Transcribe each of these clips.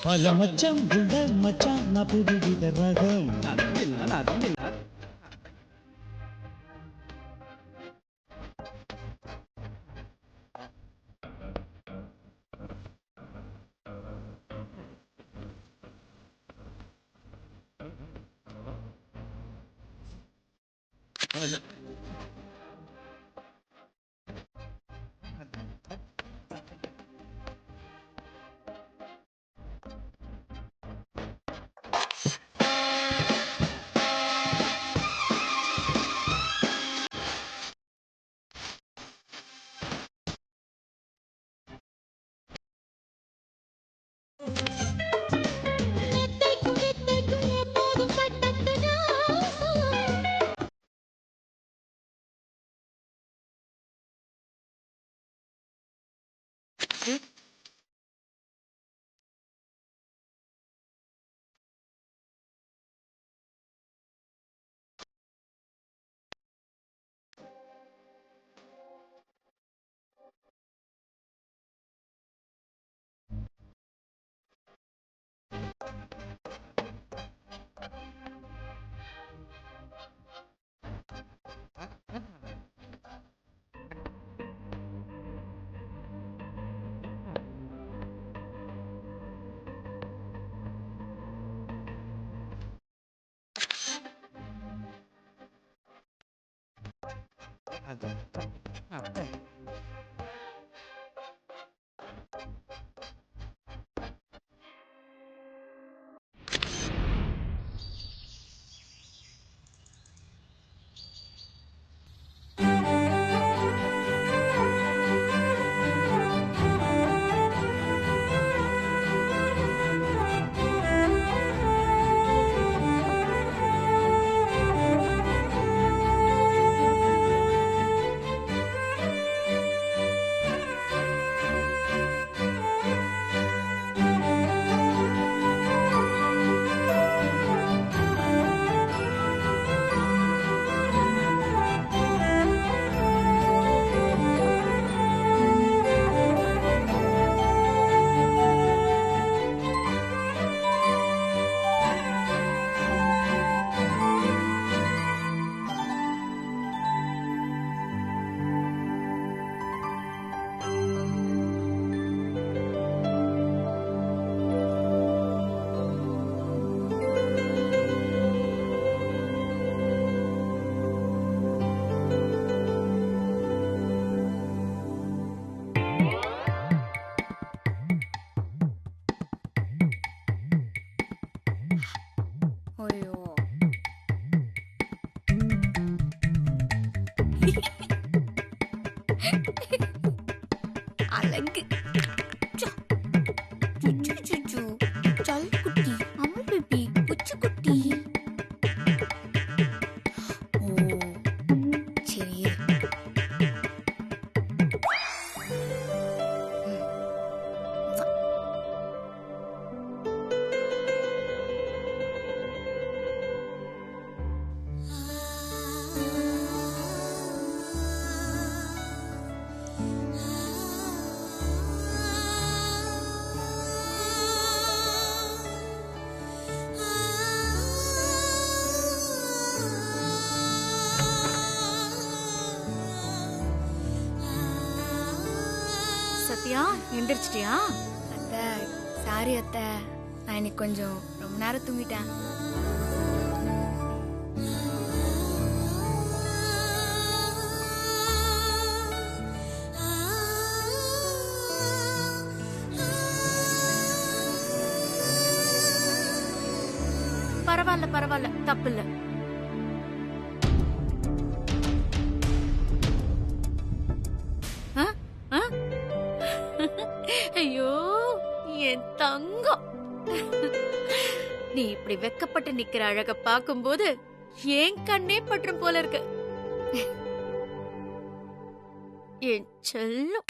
பல மச்சம் உள்ள மச்சான் நான் புதுவித ரகம். அழகு சுச்சு சுச்சு சல் குட்டி அம்மல் பேபி புச்சு குட்டி. ஓ சரி சத்யா எந்திரிச்சிட்டியா? அத்தை சாரி அத்தை, நான் இன்னைக்கு கொஞ்சம் ரொம்ப நேரம் தூங்கிட்டேன். பரவாயில்ல பரவாயில்ல தப்பு இல்ல. ஐயோ என் தங்கம், நீ இப்படி வெக்கப்பட்டு நிக்கிற அழக பாக்கும்போது என் கண்ணே பற்றும் போல இருக்கு. என் செல்லம்,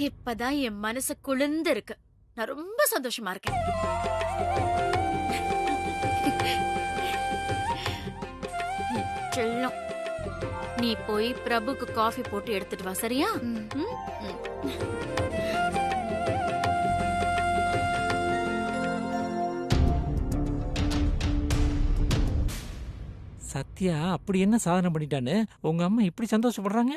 இப்பதான் என் மனசு குளிர்ந்து இருக்கு. நான் ரொம்ப சந்தோஷமா இருக்கேன். செல்லம், நீ போய் பிரபுக்கு காஃபி போட்டு எடுத்துட்டு வா, சரியா? சத்யா அப்படி என்ன சாதனை பண்ணிட்டான்னு உங்க அம்மா இப்படி சந்தோஷப்படுறாங்க?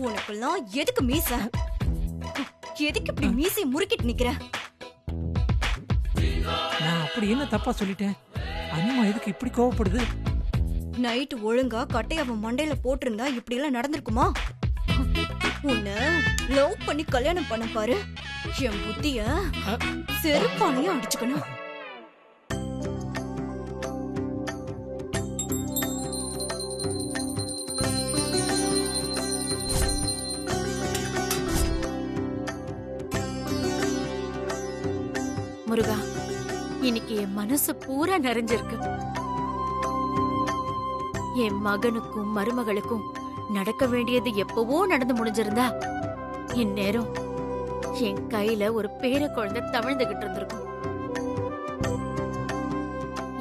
உனக்குலாம் எதுக்கு மீச? எதுக்கு இப்படி மீசை முறுக்கிட்டு நிக்கிற? நான் அப்படி என்ன தப்பா சொல்லிட்டேன்? அம்மா எதுக்கு இப்படி கோவப்படுது? நைட் ஒழுங்கா கட்டை அவன் மண்டையில போட்டிருந்தா இப்படி எல்லாம் நடந்திருக்குமா? உன்னை லவ் பண்ணி கல்யாணம் பண்ண பாரு, என் புத்திய செருப்பானையும் அடிச்சுக்கணும். முருகா, இன்னைக்கு என் மனசு பூரா நிறைஞ்சிருக்கு. என் மகனுக்கும் மருமகளுக்கும் நடக்க வேண்டியது எப்பவோ நடந்து முடிஞ்சிருந்தா இந்நேரம் என் கையில ஒரு பேர குழந்தை தவழ்ந்துகிட்டு இருந்திருக்கும்.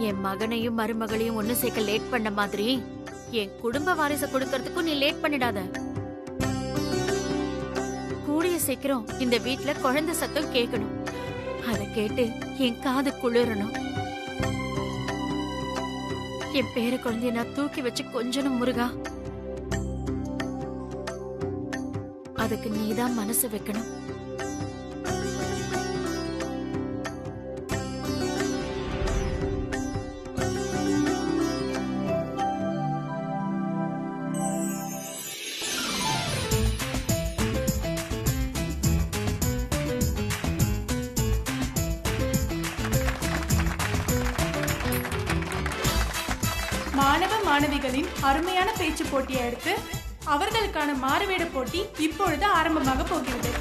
என் மகனையும் மருமகளையும் ஒண்ணு சேர்க்க லேட் பண்ண மாதிரி என் குடும்ப வாரிசை கொடுக்கறதுக்கும் நீ லேட் பண்ணிடாத. கூடிய சீக்கிரம் இந்த வீட்ல குழந்தை சத்தம் கேட்கணும். அதை கேட்டு என் காது குளிரணும். என் பேர குழந்தைய நான் தூக்கி வச்சு கொஞ்சணும் முருகா. அதுக்கு நீதான் மனசு வைக்கணும். மாணவ மாணவிகளின் அருமையான பேச்சு போட்டியை அடுத்து அவர்களுக்கான மாறுவேட போட்டி இப்பொழுது ஆரம்பமாக போகிறது.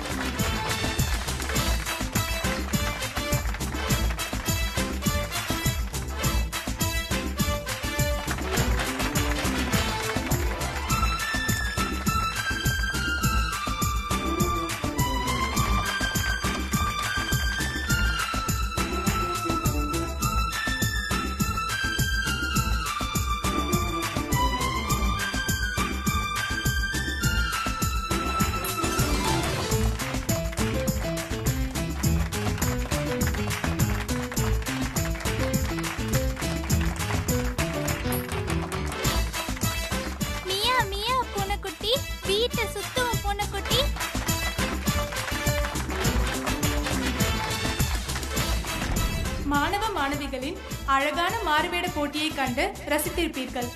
மாணவ மாணவிகளின் அழகான மாறுவேட போட்டியை கண்டு ரசித்திருப்பீர்கள்.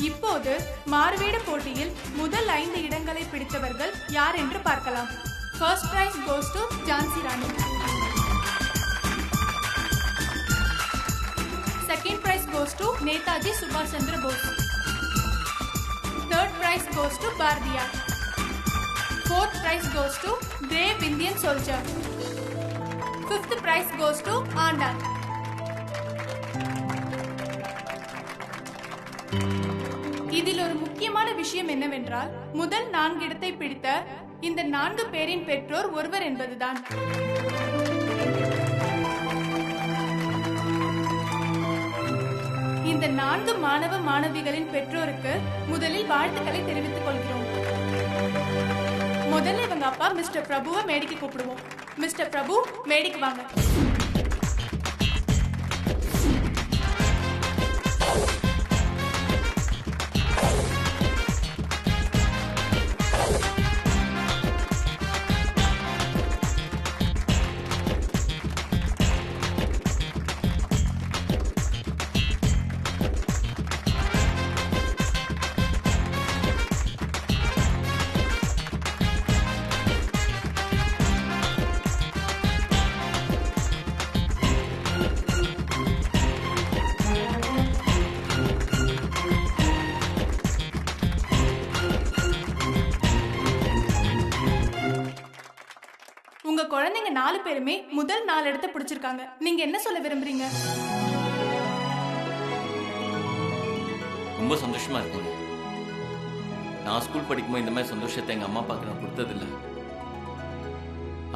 இப்போது மாறுவேட போட்டியில் முதல் 5 இடங்களை பிடித்தவர்கள் யார் என்று பார்க்கலாம். First prize goes to Jhansi Rani. Second prize goes to Netaji சுபாஷ் Chandra Bose. Third prize goes to Bharathiyar. Fourth prize goes to brave Indian soldier. Fifth prize goes to Andal. இதில் ஒரு முக்கியமான விஷயம் என்னவென்றால் முதல் 4 இடத்தை பிடித்த இந்த 4 பேரின் பெற்றோர் ஒருவர் என்பதுதான். இந்த 4 மாணவ மாணவிகளின் பெற்றோருக்கு முதலில் வாழ்த்துக்களை தெரிவித்துக் கொள்கிறோம். முதல்ல இவங்க அப்பா மிஸ்டர் பிரபுவை மேடைக்கு கூப்பிடுவோம். மிஸ்டர் பிரபு, மேடைக்கு வாங்க. உங்க குழந்தைங்க 4 பேருமே முதல் 4 இடத்தை பிடிச்சிருக்காங்க. நீங்க என்ன சொல்ல விரும்புறீங்க? ரொம்ப சந்தோஷமா இருக்குங்க. நான் ஸ்கூல் படிக்கும்போது இந்த மாதிரி சந்தோஷத்தை எங்க அம்மா அப்பாவுக்கு நான் கொடுத்ததில்லை.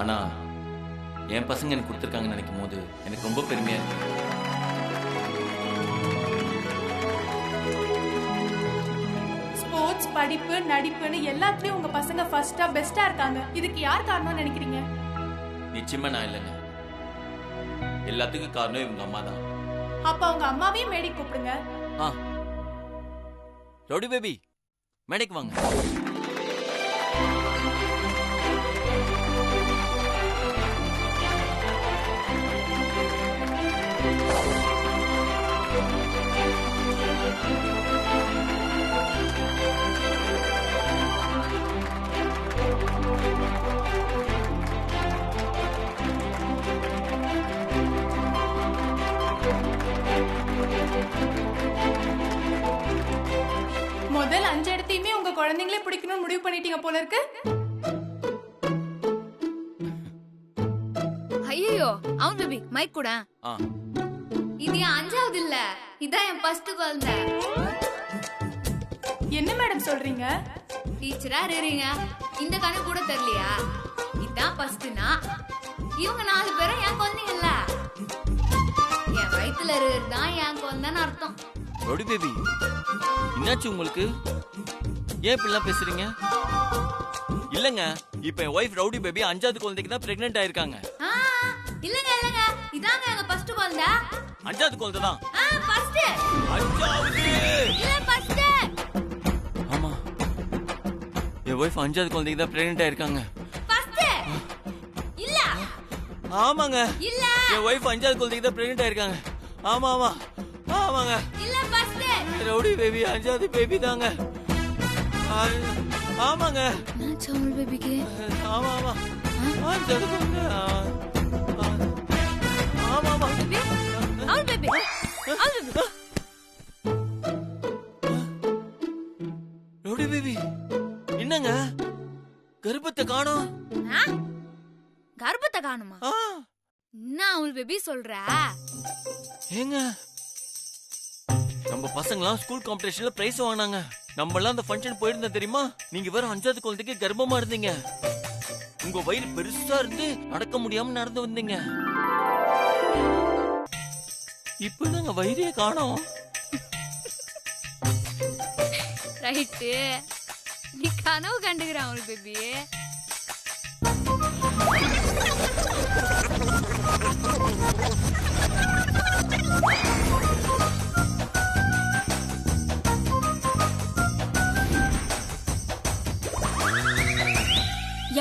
ஆனா என் பசங்க எனக்கு கொடுத்துருக்காங்கன்னு நினைக்கும் போது எனக்கு ரொம்ப பெருமையா இருக்கு. படிப்பு நடிப்புன்னு எல்லாத்துலயும் உங்க பசங்க ஃபர்ஸ்டா பெஸ்டா இருக்காங்க. இதுக்கு யார் காரணம்னு நினைக்கிறீங்க? நிச்சயமா நான் இல்லைங்க. எல்லாத்துக்கும் காரணம் இவங்க அம்மா தான். அப்ப உங்க அம்மாவையும் மேடைக்கு கூப்பிடுங்க. ரவுடி பேபி, மேடைக்கு வாங்க. முதல் 5 இடத்தையுமே உங்க குழந்தைங்களே பிடிக்கணும்னு முடிவு பண்ணிட்டீங்க போல இருக்கு. ஐயோ அவன் பேபி மைக் கூட. இது என் 5வது இல்ல, இதான் என் ஃபர்ஸ்ட் குழந்தை. என்ன மேடம் சொல்றீங்க? டீச்சரா இருக்கீங்க, இந்த கணக்கு கூட தெரியலையா? இதான் ஃபர்ஸ்ட்னா இவங்க 4 பேரும் என் குழந்தைங்கல்ல. என் வயித்துல இருக்கிறதுதான் என் குழந்தைன்னு அர்த்தம். ரவுடி பேபி, என்னாச்சு உங்களுக்கு? ஏன் இப்படிலாம் பேசுறீங்க? இல்லங்க, இப்ப என் ஒய்ஃப் ரவுடி பேபி 5வது குழந்தைக்கு தான் பிரெக்னன்ட் ஆயிருக்காங்க. இல்லங்க இல்லங்க, இதாங்க எங்க ஃபர்ஸ்ட் குழந்தை. 5வது குழந்தை தான். ஃபர்ஸ்ட் 5வது இல்ல ஃபர்ஸ்ட். ஆமா, என் ஒய்ஃப் 5வது குழந்தைக்கு தான் பிரெக்னன்ட் ஆயிருக்காங்க. ஃபர்ஸ்ட் இல்ல. ஆமாங்க, இல்ல என் ஒய்ஃப் 5வது குழந்தைக்கு தான் பிரெக்னன்ட் ஆயிருக்காங்க. ஆமா ஆமா ஆமாங்க. இல்ல ஃபர்ஸ்ட். ரவுடி பேபி 5வது பேபி தாங்க. ஆமாங்க. நான் சவுல் பேபிக்கு. ஆமா ஆமா 5வது குழந்தை. ஆமா ஆமா அவள் பேபி. அவள் பேபி. ரவுடி பேபி, என்னங்க கர்ப்பத்தை காணோம்? கர்ப்பத்தை காணுமா? என்ன அவள் பேபி சொல்ற? ஏங்க, நம்ம பசங்களாம் ஸ்கூல் காம்படிஷன்ல பிரைஸ் வாங்கினாங்க. நம்ம எல்லாம் அந்த ஃபங்க்ஷன் போயிருந்தோம் தெரியுமா? நீங்க வேற 5வது குழந்தைக்கு கர்ப்பமா இருந்தீங்க. உங்க வயிறு பெருசா இருந்து நடக்க முடியாம நடந்து வந்தீங்க. இப்ப நாங்க வயிறே காணோம். ரைட்டு, நீ கனவு கண்டுக்கிற அவள் பேபி.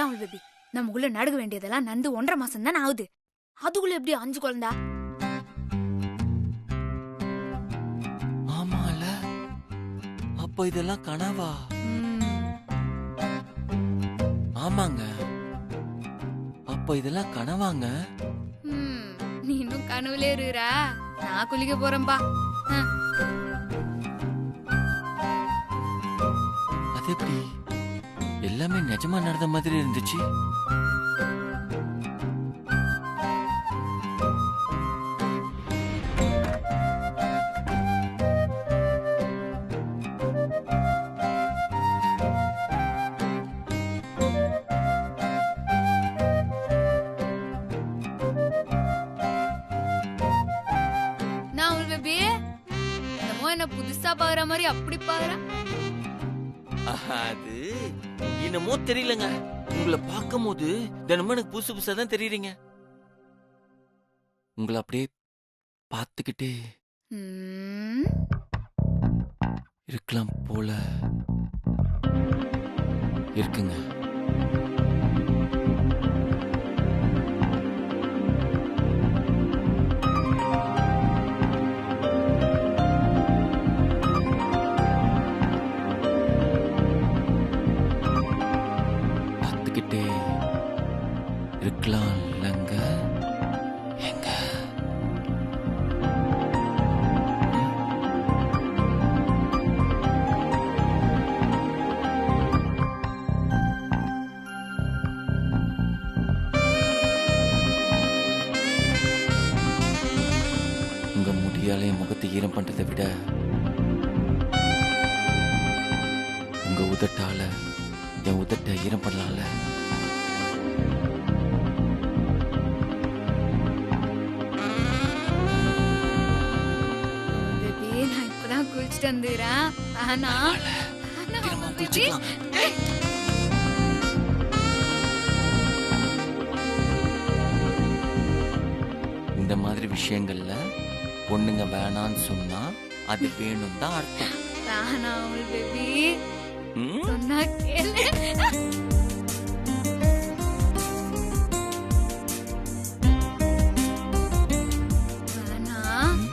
ஏன் பேபி, நமக்குள்ள நடக்க வேண்டியதெல்லாம் நந்து 1.5 மாசம் தான் ஆகுது. அதுக்குள்ள எப்படி 5 குழந்தா? ஆமால, அப்ப இதெல்லாம் கனவா? ஆமாங்க, அப்ப இதெல்லாம் கனவாங்க. நீ இன்னும் கனவுலே இருக்கிறா? நான் குளிக்க போறேன்பா. அது எப்படி எல்லாமே நிஜமா நடந்த மாதிரி இருந்துச்சு? நான் அவள் பேபி என்னமோ என்ன புதுசா பாக்குற மாதிரி அப்படி பாக்குறேன். அது என்னமோ தெரியலங்க, உங்களை பார்க்கும் போது தினமும் எனக்கு புதுசு புதுசா தான் தெரியுறீங்க. உங்களை அப்படியே பார்த்துக்கிட்டே இருக்கலாம் போல இருக்குங்க. இருக்கலாம் இல்லங்க. எங்க உங்க முடியால என் முகத்தை ஈரம் பண்றதை விட உங்க உதட்டால என் உதட்டை ஈரம் பண்ணலாம்ல. குளிச்சுட்டு வந்துடுறேன். ஆனா குளிச்சுக்கலாம். இந்த மாதிரி விஷயங்கள்ல பொண்ணுங்க வேணான்னு சொன்னா அது வேணும் தான் அர்த்தம். வேணாம் பேபி, ம்? சொன்னா கேளு. வேணாம்,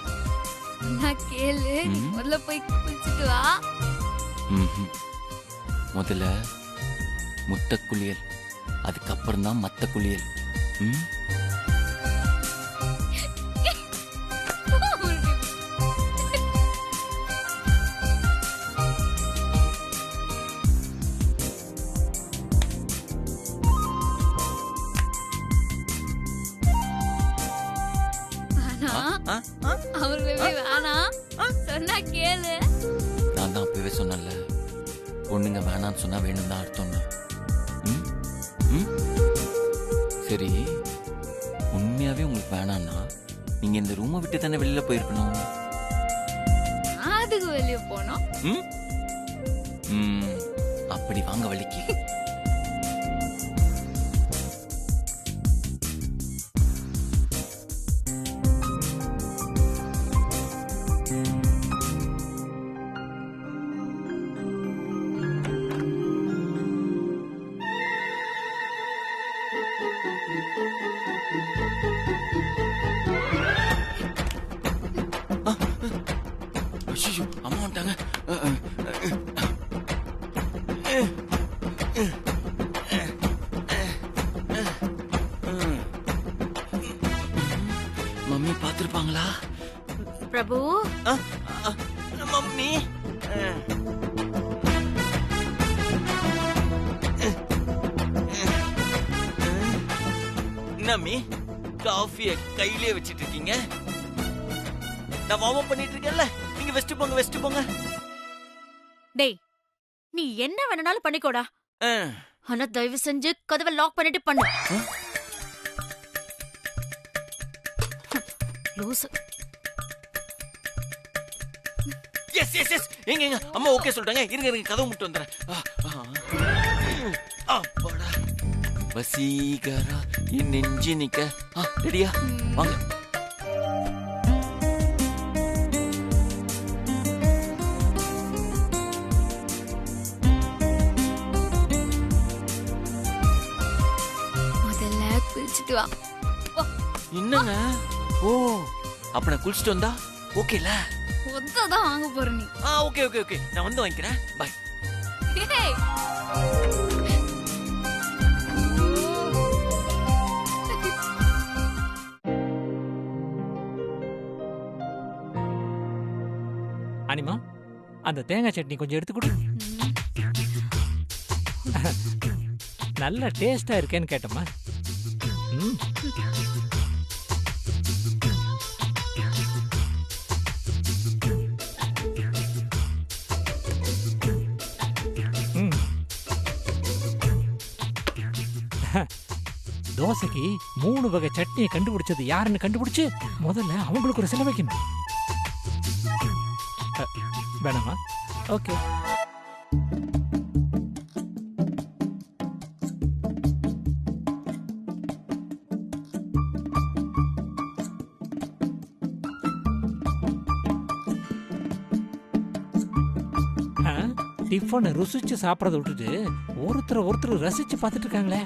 சொன்னா கேளு. நீ முதல்ல போய் குளிச்சுட்டு வா. ம்ஹும். முதல்ல முத்த குளியல், அதுக்கப்புறம் தான் மத்த குளியல். ம்? வேணாம், ஆ? ஆ? அவர் பேபி வேணாம், சொன்னா கேளு. நான் தான் அப்பவே சொன்னேன்ல, பொண்ணுங்க வேணான்னு சொன்னா வேணும் தான் அர்த்தம்னு. ம்? ம்? சரி, உண்மையாவே உங்களுக்கு வேணான்னா நீங்க இந்த ரூமை விட்டு தானே வெளியில போயிருக்கணும். அதுக்கு வெளியே போனோம். ம்? ம், அப்படி வாங்க வலிக்கு. ஐயோ, அம்மா வந்துட்டாங்க. மம்மி பார்த்திருப்பாங்களா? பிரபு, மம்மி என்னம்மி காஃபிய கையிலே வச்சிட்டு இருக்கீங்க? நான் வார்ம் அப் பண்ணிட்டு இருக்கேன்ல, நீங்க வெஸ்ட் போங்க, வெஸ்ட் போங்க. டேய், நீ என்ன வேணாலும் பண்ணிக்கோடா. ஆனா தயவு செஞ்சு கதவை லாக் பண்ணிட்டு பண்ணு. லூசு. எஸ் எஸ் எஸ், எங்க எங்க அம்மா ஓகே சொல்லிட்டாங்க. இருங்க இருங்க, கதவு மட்டும் வந்துறேன். அப்பாடா, வசீகரா என் நெஞ்சு நிக்க. ரெடியா? வாங்க. முதல்ல குளிச்சுட்டு வா. என்னங்க? ஓ, அப்ப நான் குளிச்சுட்டு வந்தா ஓகேல? ஒத்ததான் வாங்க போற நீ. ஓகே ஓகே ஓகே, நான் வந்து வாங்கிக்கிறேன். பாய். ஏய், அனிமா, அந்த தேங்காய் சட்னி கொஞ்சம் எடுத்து கொடு. நல்ல டேஸ்டா இருக்கேன்னு கேட்டோமா? ம். ம். தோசைக்கு 3 வகை சட்னியை கண்டுபிடிச்சது யாருன்னு கண்டுபிடிச்சு முதல்ல அவங்களுக்கு ஒரு சில வைக்கணும். வேணாமா? ஓகே. டிஃபனை ருசிச்சு சாப்பிடறத விட்டுட்டு ஒருத்தர் ரசிச்சு பார்த்துட்டு இருக்காங்களே.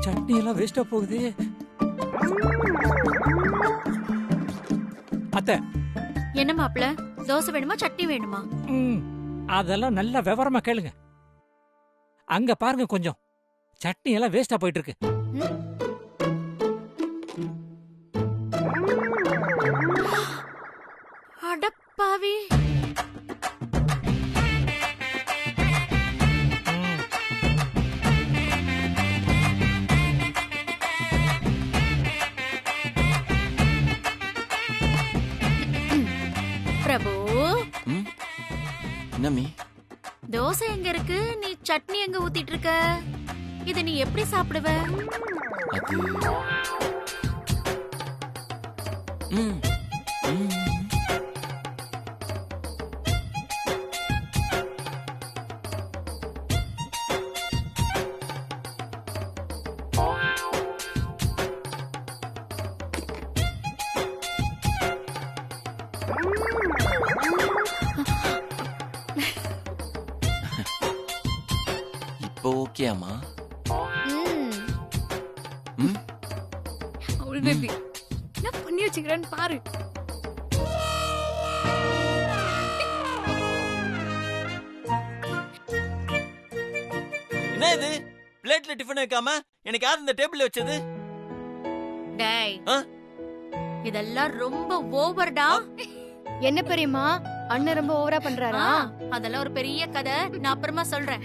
சட்னி எல்லாம் வேஸ்டா போகுது. அத்தை, என்ன மாப்பிள, தோசை வேணுமா சட்னி வேணுமா? அதெல்லாம் நல்ல விவரமா கேளுங்க. அங்க பாருங்க, கொஞ்சம் சட்னி எல்லாம் வேஸ்டா போயிட்டு இருக்கு. அடப்பாவி. பிரபு, என்னம்மி? ஊத்திட்டு இருக்க? இத நீ எப்படி சாப்பிடுவ? அது ம், ம். இப்போ ஓகேம்மா? ம் அவள் பேபி என்ன பண்ணி வச்சுக்கிறேன்னு பாரு. என்ன இது பிளேட்ல டிஃபன் வைக்காம எனக்கு யார் இந்த டேபிள்ல வச்சது? டேய், ஆ? இதெல்லாம் ரொம்ப ஓவர்டா. என்ன பெரியம்மா அண்ணன் ரொம்ப ஓவரா பண்றாரா? அதெல்லாம் ஒரு பெரிய கதை, நான் அப்புறமா சொல்றேன்.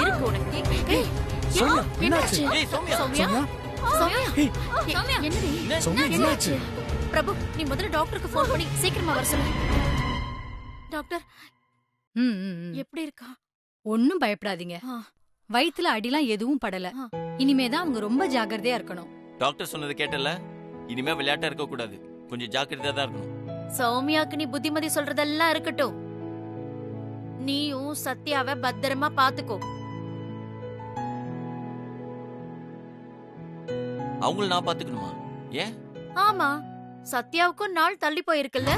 இருக்கு உனக்கு. ஏய், சௌமியா, என்னாச்சு? ஏய் சௌமியா, சௌமியா, சௌமியா, சௌமியா. என்னடி? என்னாச்சு? பிரபு, நீ முதல்ல டாக்டருக்கு ஃபோன் பண்ணி சீக்கிரமா வர சொல்லு. டாக்டர் எப்படி இருக்கா? ஒன்னும் பயப்படாதீங்க. ஆ. வயித்துல அடிலாம் எதுவும் படல. ஆ. இனிமேதான் அவங்க ரொம்ப ஜாக்கிரதையா இருக்கணும். டாக்டர் சொன்னது கேட்டல? இனிமே விளையாட்டா இருக்க கூடாது, கொஞ்சம் ஜாக்கிரதையா தான் இருக்கணும். சௌமியாக்கு நீ புத்திமதி சொல்றதெல்லாம் இருக்கட்டும், நீயும் சத்யாவை பத்திரமா பாத்துக்கோ. அவங்கள நான் பாத்துக்கணுமா? ஏன்? ஆமா, சத்யாவுக்கும் நாள் தள்ளி போயிருக்குல்ல.